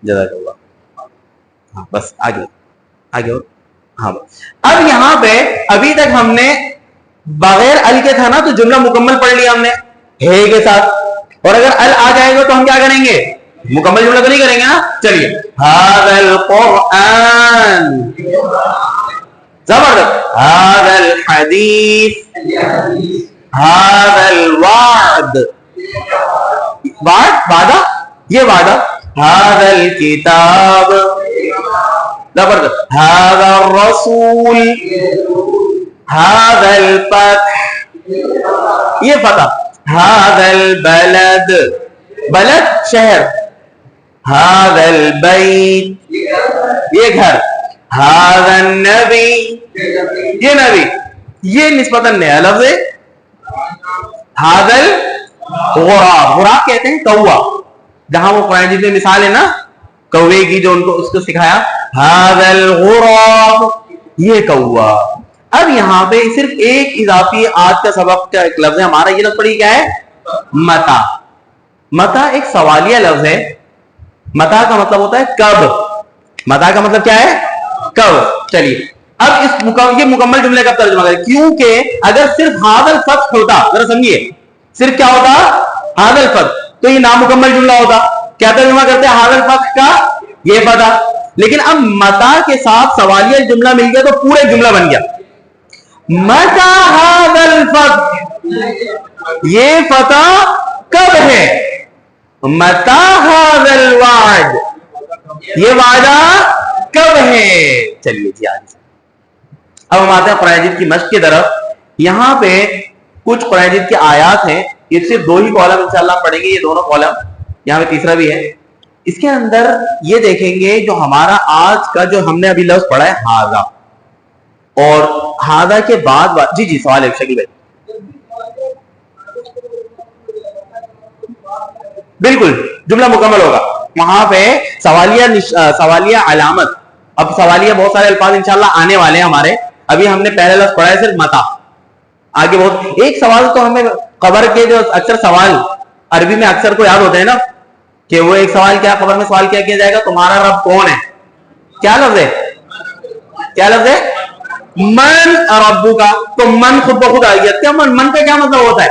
جزاک اللہ. ہاں بس آگے آگے. ہاں اب یہاں پہ ابھی تک ہم نے بغیر ال کے تھا نا تو جملہ مکمل پڑھ لیا ہم نے ہے کے ساتھ. اور اگر ال آ جائے گا تو ہم کیا کریں گے؟ مکمل جملہ تو نہیں کریں گے نا. چلیے. هذا القرآن زبردست. هذا الحديث هذا الوعد وعدہ یہ وعدہ. هذا الكتاب زبردست. هذا الرسول هذا الفتح یہ فتح. هذا البلد بلد شہر. هذا البيت یہ گھر. هذا النبي یہ نبی. یہ نسبتاً نیا لفظ ہے. هذا الغراب غراب کہتے ہیں کوا، جہاں وہ قرآن مجید میں مثال ہے نا کوے کی جو ان کو اس کو سکھایا. هذا الغراب یہ کوا. اب یہاں پہ صرف ایک اضافی آج کا سبق کا ایک لفظ ہے ہمارا. یہ لفظ پڑھی کیا ہے؟ متا. متا ایک سوالیہ لفظ ہے. متا کا مطلب ہوتا ہے کب. متا کا مطلب کیا ہے؟ کب. چلیے اب یہ مکمل جملے کا ترجمہ کریں. کیونکہ اگر صرف هذا الفتح ہوتا، ذرا سمجھیے صرف کیا ہوتا؟ هذا الفتح تو یہ نامکمل جملہ ہوتا. کیا ترجمہ کرتے ہیں هذا الفتح کا؟ یہ پتا. لیکن اب متا کے ساتھ سوالیہ جملہ مل گیا تو پورا جملہ بن گیا. متا هذا الفتح یہ فتح کب ہے؟ متا هذا الوعد یہ وعدہ کب ہے؟ چلیے جی آج اب ہم آتے ہیں قرآن مجید کی مشق کی طرف. یہاں پہ کچھ قرآن مجید کی آیات ہیں. یہ صرف دو ہی کالم انشاءاللہ پڑھیں گے. یہ دونوں کالم یہاں پہ تیسرا بھی ہے. اس کے اندر یہ دیکھیں گے جو ہمارا آج کا جو ہم نے ابھی لفظ پڑھا ہے ہاذا، اور ہاذا کے بعد جی جی سوال ہے شکیل بھائی. بالکل جملہ مکمل ہوگا. وہاں پہ سوالیہ علامت. اب سوالیہ بہت سارے الفاظ انشاءاللہ آنے والے ہیں ہمارے. ابھی ہم نے پہلے لفظ پڑھا ہے صرف متا. آگے بہت ایک سوال تو ہمیں خبر کے جو اکثر سوال عربی میں اکثر کو یاد ہوتے ہیں نا کہ وہ ایک سوال کیا خبر میں سوال کیا جائے گا تمہارا رب کون ہے. کیا لفظ ہے؟ کیا لفظ ہے؟ من ربو کا. تو من خود بخود آ گیا. کیا من کا کیا مطلب ہوتا ہے؟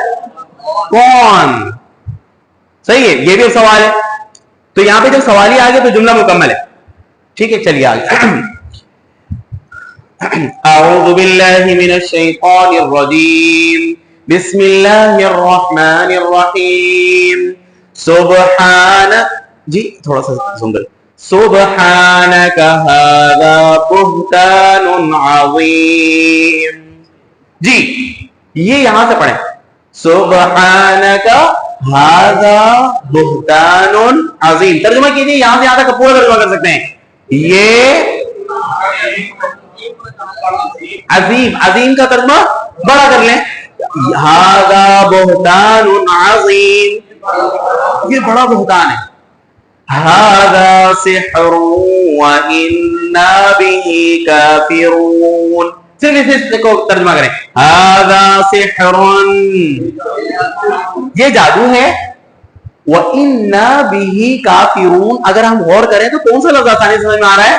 کون. صحیح ہے. یہ بھی ایک سوال ہے. تو یہاں پہ جب سوال ہی آ گیا تو جملہ مکمل ہے. ٹھیک ہے چلیے آگے. اعوذ باللہ من الشیطان الرجیم بسم اللہ الرحمن الرحیم. سبحان جی تھوڑا سا زوم کر. سبحانك هذا بهتان عظیم. جی یہ یہاں سے پڑھیں, سبحانك هذا بهتان عظیم. ترجمہ کیجیے, یہاں سے یہاں تک پورا ترجمہ کر سکتے ہیں. یہ عظیم, عظیم کا ترجمہ بڑا کر لیں. هذا بہتان عظیم, یہ بڑا بہتان ہے. هذا سحر وإنا به كافرون. صرف اس کو ترجمہ کریں, هذا سحر, یہ جادو ہے. وإنا به كافرون, اگر ہم غور کریں تو کون سا لفظ آسانی سمجھ میں آ رہا ہے؟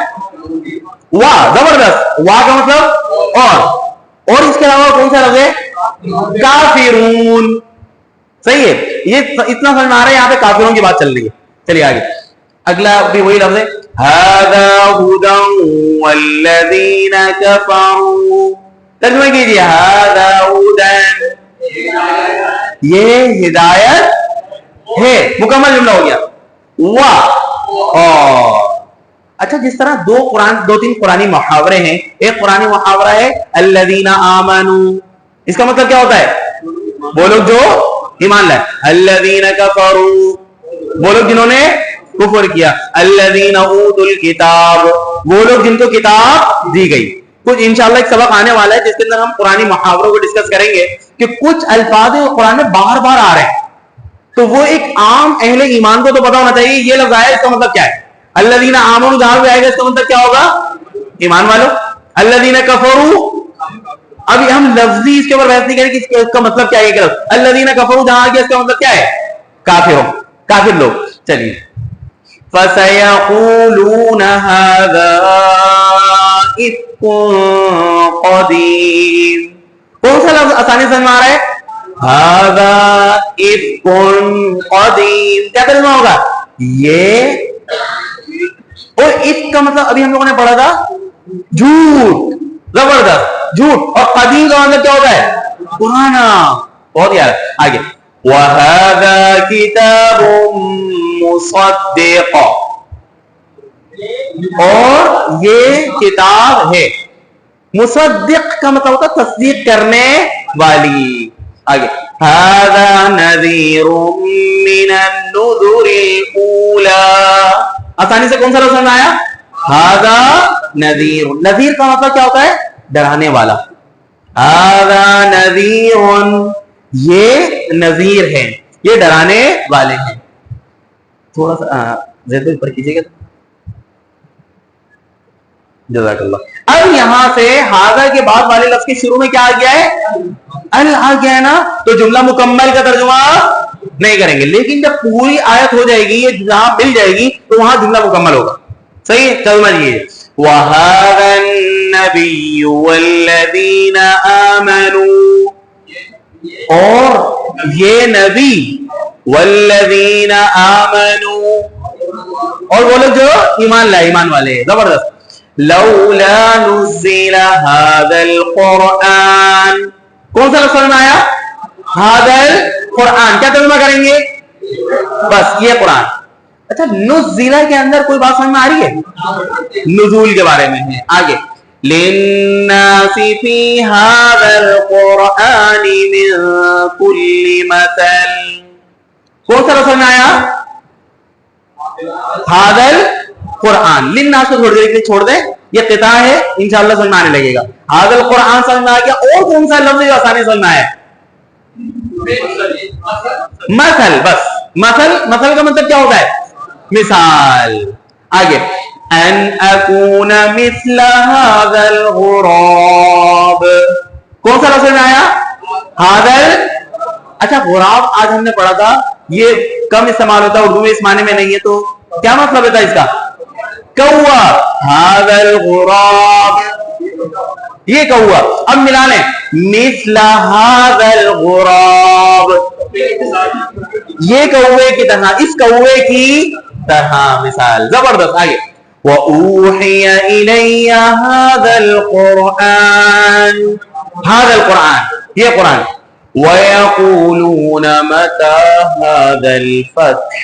واہ, زبردست. واہ کا مطلب اور اس کے علاوہ کون سا لفظ ہے؟ کافرون. صحیح ہے, یہ اتنا سمجھ میں آ رہا ہے, یہاں پہ کافروں کی بات چل رہی ہے. چلیے آگے, اگلا بھی وہی لفظ ہے, هذا هدى والذین کفروا. ترجمہ کیجیے, هذا هدى, یہ ہدایت ہے. مکمل جملہ ہو گیا. واہ. اچھا, جس طرح دو تین قرآنی محاورے ہیں. ایک قرآنی محاورہ ہے الذین آمنوا, اس کا مطلب کیا ہوتا ہے؟ وہ لوگ جو ایمان لائے. الذین کفروا, وہ لوگ جنہوں نے کفر کیا. الذین اوتوا الکتاب, وہ لوگ جن کو کتاب دی گئی. کچھ انشاءاللہ ایک سبق آنے والا ہے جس کے اندر ہم قرآنی محاوروں کو ڈسکس کریں گے کہ کچھ الفاظ قرآن میں بار بار آ رہے ہیں, تو وہ ایک عام اہل ایمان کو تو پتا ہونا چاہیے یہ لفظ آیا اس کا مطلب کیا ہے. الذین آمنوا جہاں بھی آئے گا اس کا مطلب کیا ہوگا؟ ایمان والوں. الذین کفروا, ابھی ہم لفظی اس کے اوپر بحث نہیں کریں کہ اس کا مطلب کیا ہے. کہ الذین کفروا جہاں گیا اس کا مطلب کیا ہے؟ کافروں, کافر لوگ. چلیے, فَسَيَقُولُونَ هَذَا إِفْكٌ قَدِيمٌ. کون سا لفظ آسانی سمجھ میں آ رہا ہے؟ هَذَا إِفْكٌ قَدِيمٌ. کیا ترجمہ ہوگا؟ یہ, اور اس کا مطلب ابھی ہم لوگوں نے پڑھا تھا جھوٹ. زبردست, جھوٹ. اور قدیم کا مطلب کیا ہوتا ہے؟ پرانا. بہت یار. آگے, وَهَذَا كِتَابٌ مُصَدِّقٌ, اور یہ کتاب ہے. مصدق کا مطلب ہوتا ہے تصدیق کرنے والی. آگے, هَذَا نَذِيرٌ مِّنَ النُّذُرِ الْأُولَى. آسانی سے کون سا لفظ آیا؟ هَذَا نَذِيرٌ. نذیر کا مطلب کیا ہوتا ہے؟ ڈرانے والا. هَذَا نَذِيرٌ, یہ نذیر ہے, یہ ڈرانے والے ہیں. تھوڑا سا زیادہ اوپر کیجیے گا. جزاک اللہ. اب یہاں سے ہاذا کے بعد والے لفظ کے شروع میں کیا آ گیا ہے؟ ال آ گیا ہے نا, تو جملہ مکمل کا ترجمہ نہیں کریں گے, لیکن جب پوری آیت ہو جائے گی, یہ جہاں مل جائے گی تو وہاں جملہ مکمل ہوگا. صحیح ہے, چل مجھے. وَهَذَا النَّبِيُّ وَالَّذِينَ آمَنُوا, اور یہ نبی, وَالَّذِينَ آمَنُوا, اور وہ لوگ جو ایمان لائے, ایمان والے. زبردست. لَوْلَا نُزِّلَ هَذَا الْقُرْآنِ, کون سا لفظ میں آیا؟ هَذَا الْقُرْآنِ. کیا ترجمہ کریں گے؟ بس یہ قرآن. اچھا, نزلہ کے اندر کوئی بات سمجھ میں آ رہی ہے؟ نزول کے بارے میں ہے. آگے, لِلنَّاسِ فِي هَذَا الْقُرْآنِ مِنْ كُلِّ مَثَلٍ, کون سا لفظ میں آیا؟ هَذَا الْقُرْآنِ. لِلنَّاسِ کو تھوڑی دیر کے لیے چھوڑ دیں, یہ قطع ہے, انشاءاللہ سمجھ میں آنے لگے گا. هَذَا الْقُرْآنِ سمجھ میں آ گیا. اور کون سا لفظ جو آسانی سمجھ میں آیا؟ مثل. بس مثل, مثل کا مطلب کیا ہوتا ہے؟ مثال. آگے, ان اکون مثل هذا الغراب, کون سا لفظ میں آیا؟ هذا. اچھا, غراب آج ہم نے پڑھا تھا, یہ کم استعمال ہوتا ہے اردو میں, اس معنی میں نہیں ہے, تو کیا مطلب ہوتا ہے اس کا؟ کوا. هذا الغراب, یہ کوا. اب ملا لیں, مثل هذا الغراب, یہ کوے کی طرح, اس کوے کی طرح. مثال. زبردست. آگے, وَأُوحِيَ إِلَيَّ هَذَا الْقُرْآنِ, هذا القرآن, یہ قرآن. وَيَقُولُونَ مَتَى هَذَا الْفَتْحُ,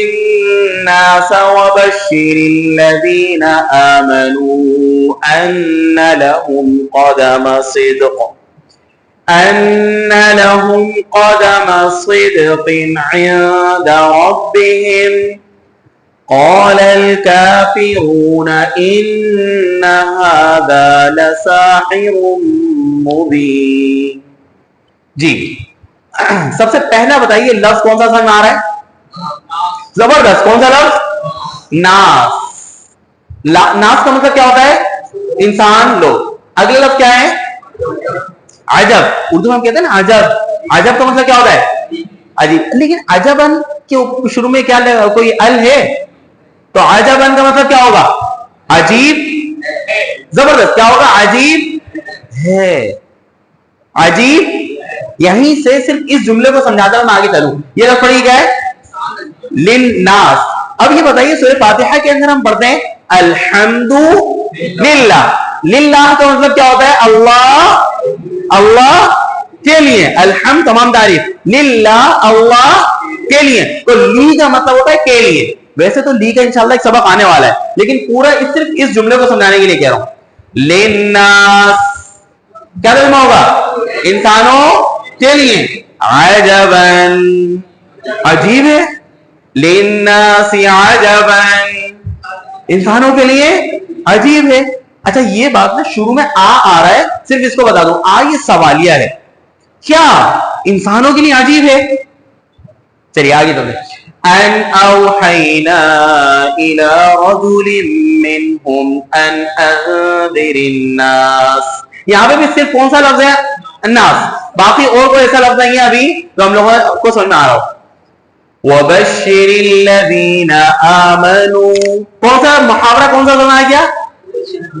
الناس وبشر الذين آمنوا أن لهم قدم صدق। أن لهم قدم صدق عند ربهم قال الكافرون إن هذا لساحر مبين. جی سب سے پہلا بتائیے لفظ کون سا سمجھ میں آ رہا ہے؟ زبردست. کون سا لفظ؟ ناس. ناس کا مطلب کیا ہوتا ہے؟ انسان لوگ. اگلا لفظ کیا ہے؟ عجب. اردو میں ہم کہتے ہیں نا عجب. عجب کا مطلب کیا ہوتا ہے؟ عجیب. لیکن عجبن کے شروع میں کیا کوئی ال ہے؟ تو عجبن کا مطلب کیا ہوگا؟ عجیب. زبردست. کیا ہوگا؟ عجیب ہے. عجیب. یہیں سے صرف اس جملے کو سمجھاتا ہوں میں آگے چلوں. یہ لفظ پڑھی کیا ہے؟ للناس. اب یہ بتائیے سورہ فاتحہ کے اندر ہم پڑھتے ہیں الحمد للہ. للہ کا مطلب کیا ہوتا ہے؟ اللہ. اللہ کے لیے. الحمد تمام تعریف. للہ اللہ کے لیے. تو لی کا مطلب ہوتا ہے کے لیے. ویسے تو لی کا انشاءاللہ ایک سبق آنے والا ہے, لیکن پورا صرف اس جملے کو سمجھانے کے لیے کہہ رہا ہوں. للناس کیا ترجمہ ہوگا؟ انسانوں کے لیے. عجباً عجیب ہے. للناس عجباً انسانوں کے لیے عجیب ہے. اچھا یہ بات نا شروع میں آ رہا ہے, صرف اس کو بتا دوں آ یہ سوالیہ ہے. کیا انسانوں کے لیے عجیب ہے؟ چلیے آگے چلتے ہیں. ان اوحینا الی رجل منہم ان انذر الناس. یہاں پہ بھی صرف کون سا لفظ ہے؟ الناس. باقی اور کوئی ایسا لفظ نہیں ہے ابھی تو ہم لوگوں کو سمجھ میں آ رہا ہو. وبشر الذین آمنوا. کون سا محاورہ کون سا سمجھا کیا؟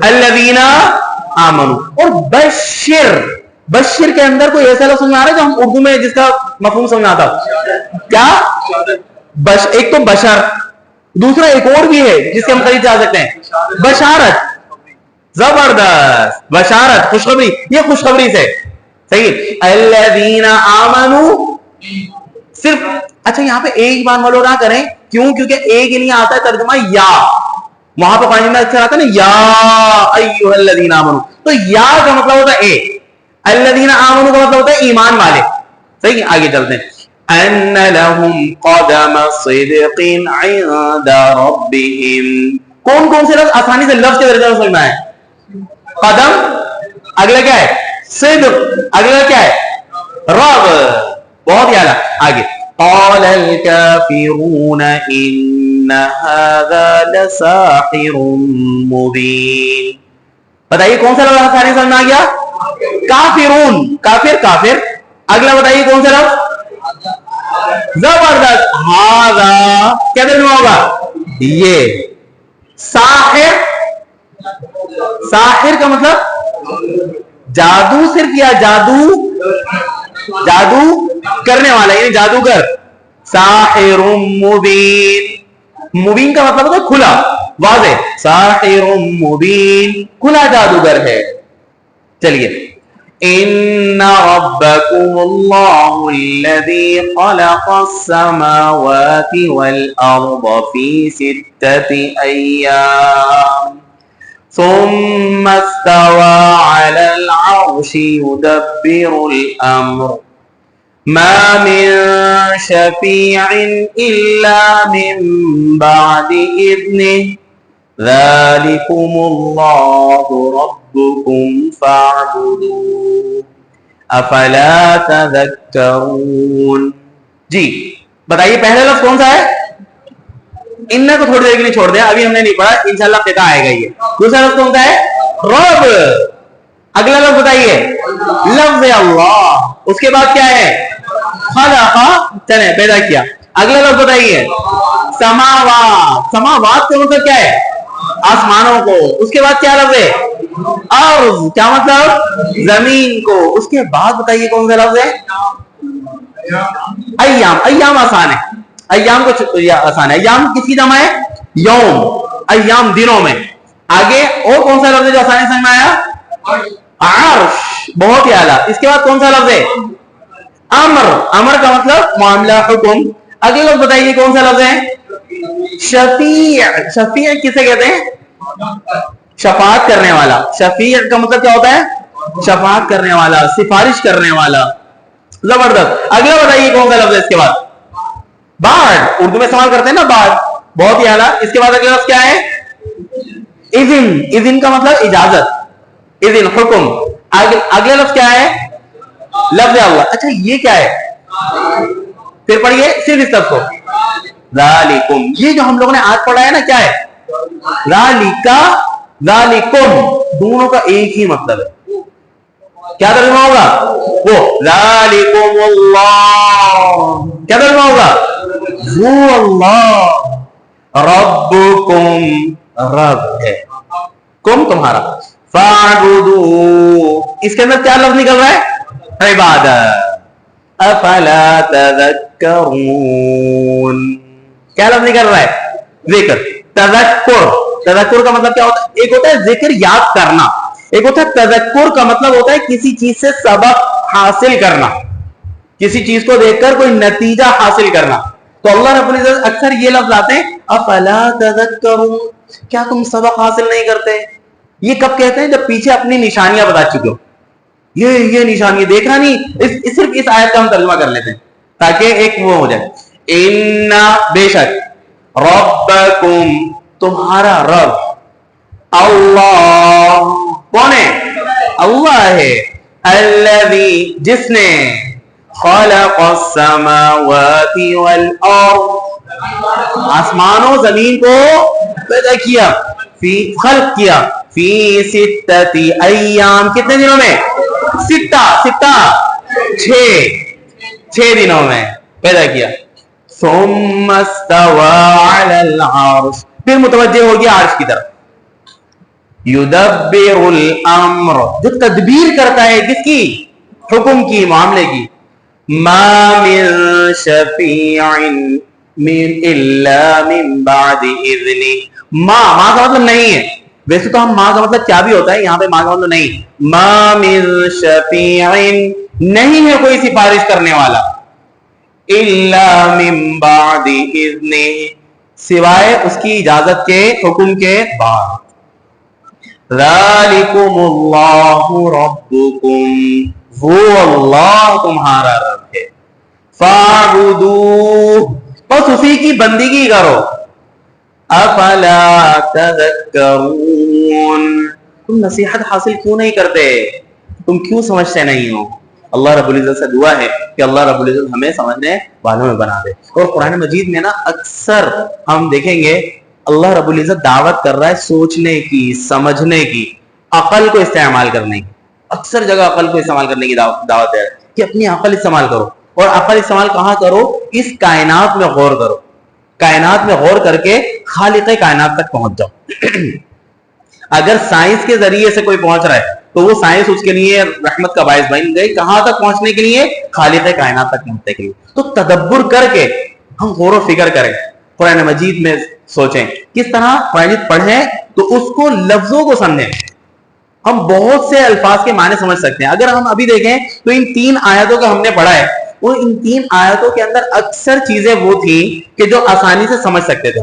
الذین آمنوا. اور بشر. بشر کے اندر کوئی ایسا لفظ سمجھ آ رہا ہے جو ہم اردو میں جس کا مفہوم سمجھ آتا؟ کیا؟ ایک تو بشر, دوسرا ایک اور بھی ہے جس کے ہم قریب جا سکتے ہیں, بشارت. زبردست. بشارت خوشخبری. یہ خوشخبری سے صحیح. الذین آمنوا صرف. اچھا یہاں پہ ایک بار ملو نہ کریں. کیوں؟ کیونکہ ایک ہی نہیں آتا ہے ترجمہ یا. وہاں پہ قرآن میں اچھا آتا ہے نا یا ایھا الذین آمنوا. تو یا کا مطلب ہوتا ہے ایک. الذین آمنوا کا مطلب ہوتا ہے ایمان والے. صحیح. آگے چلتے ہیں. ان لهم قدم صدق عند ربهم. کون کون سے لفظ آسانی سے لفظ کے درجے میں سمجھ میں آئے؟ قدم. اگلا کیا ہے؟ صدق. اگلا کیا ہے؟ رب. بہت ہی اعلیٰ. آگے. قال الكافرون ان هذا لساحر مبين. بتائیے کون سا لفظ آسانی سمجھ میں آ گیا؟ کافرون. کافر. کافر. اگلا بتائیے کون سا لفظ؟ زبردست. ہاذا کیا ترجمہ ہوگا؟ یہ. ساحر. ساحر کا مطلب جادو صرف یا جادو جادو کرنے والا یعنی جادوگر. ساحر مبین. مبین کا مطلب ہوتا ہے کھلا واضح. ساحر مبین کھلا جادوگر ہے. چلیے. ان ربکم اللہ الذی خلق السماوات والارض فی 6 ایام ثم استوى على العرش يدبر الأمر ما من شفيع إلا من بعد إذنه ذلكم الله ربكم فاعبدوه أفلا تذكرون. جی بتائیے پہلا لفظ کون سا ہے؟ ان کو تھوڑی دیر کے لیے چھوڑ دیں, ابھی ہم نے نہیں پڑھا, انشاءاللہ قطع آئے گا. یہ دوسرا لفظ کون سا ہے؟ رب. اگلا لفظ بتائیے. لفظ اللہ. اس کے بعد کیا ہے؟ خلق. چلے پیدا کیا. اگلا لفظ بتائیے. سماوات. سماوات کا مطلب کیا ہے؟ آسمانوں کو. اس کے بعد کیا لفظ ہے؟ ارض. کیا مطلب؟ زمین کو. اس کے بعد بتائیے کون سا لفظ ہے؟ ایام. ایام آسان ہے. ایام کو آسان ہے. ایام کس کی جمع ہے؟ یوم. ایام دنوں میں. آگے اور کون سا لفظ ہے جو آسانی سمجھ میں آیا؟ عرش. بہت ہی اعلیٰ. اس کے بعد کون سا لفظ ہے؟ امر. امر کا مطلب معاملہ حکم. اگلے لفظ بتائیے کون سا لفظ ہے؟ شفیع. شفیع کسے کہتے ہیں؟ شفاعت کرنے والا. شفیع کا مطلب کیا ہوتا ہے؟ شفاعت کرنے والا, سفارش کرنے والا. زبردست. اگلا بتائیے کون سا لفظ ہے اس کے بعد؟ بعد. اردو میں سوال کرتے ہیں نا بعد, بہت ہی اعلیٰ. اس کے بعد اگلا لفظ کیا ہے؟ اذن. اذن کا مطلب اجازت, اذن حکم. اگلا لفظ کیا ہے؟ لفظ اللہ. اچھا یہ کیا ہے؟ پھر پڑھیے صرف اس لفظ کو, ذالکم. یہ جو ہم لوگوں نے آج پڑھا ہے نا, کیا ہے؟ ذالکا, ذالکم, دونوں کا ایک ہی مطلب ہے. کیا ترجمہ ہوگا؟ وہ ذالکم اللہ. کیا ترجمہ ہوگا؟ وہ اللہ. ربکم, رب ہے, کم تمہارا. فاعبدو, اس کے اندر کیا لفظ نکل رہا ہے؟ عبادت. افلا تذکرون, کیا لفظ نکل رہا ہے؟ ذکر. تذکر, تذکر کا مطلب کیا ہوتا ہے؟ ایک ہوتا ہے ذکر یاد کرنا, ایک ہوتا ہے تذکر کا مطلب ہوتا ہے کسی چیز سے سبق حاصل کرنا, کسی چیز کو دیکھ کر کوئی نتیجہ حاصل کرنا. تو اللہ رب العزت اکثر یہ لفظ آتے ہیں افلا تذکرون, کیا تم سبق حاصل نہیں کرتے؟ یہ کب کہتے ہیں؟ جب پیچھے اپنی نشانیاں بتا چکے ہو. یہ نشانی دیکھا نہیں, صرف اس آیت کا ہم ترجمہ کر لیتے ہیں تاکہ ایک وہ ہو جائے. ان, بے شک, ربکم, تمہارا رب, اللہ, کون ہے؟ اللہ ہے. الذی, جس نے, خلق السماوات والارض, آسمانوں زمین کو پیدا کیا, خلق کیا, فی ستۃ ایام, کتنے دنوں میں؟ ستہ, چھ دنوں میں پیدا کیا. ثم استوى علی العرش, پھر متوجہ ہو گیا عرش کی طرف. یدبر الامر, جو تدبیر کرتا ہے کس کی؟ حکم کی, معاملے کی. ما من شفیع الا من بعد اذنہ, ماں کا مطلب نہیں ہے. ویسے تو ہم ماں کا مطلب کیا بھی ہوتا ہے, یہاں پہ ماں کا مطلب نہیں. ما من شفیع, نہیں ہے کوئی سفارش کرنے والا, الا من بعد اذنہ, سوائے اس کی اجازت کے, حکم کے بعد. ذالکم اللہ ربکم, وہ اللہ تمہارا رب ہے. فاعبدوہ, بس اسی کی بندگی کرو. افلا تذکرون, تم نصیحت حاصل کیوں نہیں کرتے, تم کیوں سمجھتے نہیں ہو؟ اللہ رب العزت سے دعا ہے کہ اللہ رب العزت ہمیں سمجھنے والوں میں بنا دے. اور قرآن مجید میں نا اکثر ہم دیکھیں گے اللہ رب العزت دعوت کر رہا ہے سوچنے کی, سمجھنے کی, عقل کو استعمال کرنے کی. اکثر جگہ عقل کو استعمال کرنے کی دعوت ہے کہ اپنی عقل استعمال کرو. اور عقل استعمال کہاں کرو؟ اس کائنات میں غور کرو, کائنات میں غور کر کے خالق کائنات تک پہنچ جاؤ. اگر سائنس کے ذریعے سے کوئی پہنچ رہا ہے تو وہ سائنس اس کے لیے رحمت کا باعث بن گئی. کہاں تک پہنچنے کے لیے؟ خالق کائنات تک پہنچنے کے لیے. تو تدبر کر کے ہم غور و فکر کریں, قرآن مجید میں سوچیں, کس طرح قرآن مجید پڑھیں تو اس کو لفظوں کو سمجھیں. ہم بہت سے الفاظ کے معنی سمجھ سکتے ہیں. اگر ہم ابھی دیکھیں تو ان 3 آیتوں کو ہم نے پڑھا ہے, وہ ان 3 آیتوں کے اندر اکثر چیزیں وہ تھیں کہ جو آسانی سے سمجھ سکتے تھے.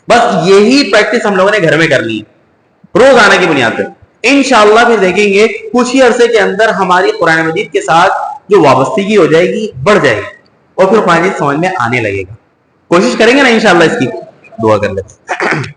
بس یہی پریکٹس ہم لوگوں نے گھر میں کرنی ہے روزانہ کی بنیاد پہ. انشاءاللہ پھر دیکھیں گے کچھ ہی عرصے کے اندر ہماری قرآن مجید کے ساتھ جو وابستگی ہو جائے گی بڑھ جائے گی, اور پھر قرآن مجید سمجھ میں آنے لگے گا. کوشش کریں گے نا انشاءاللہ اس کی. دعا کر لیتے ہیں.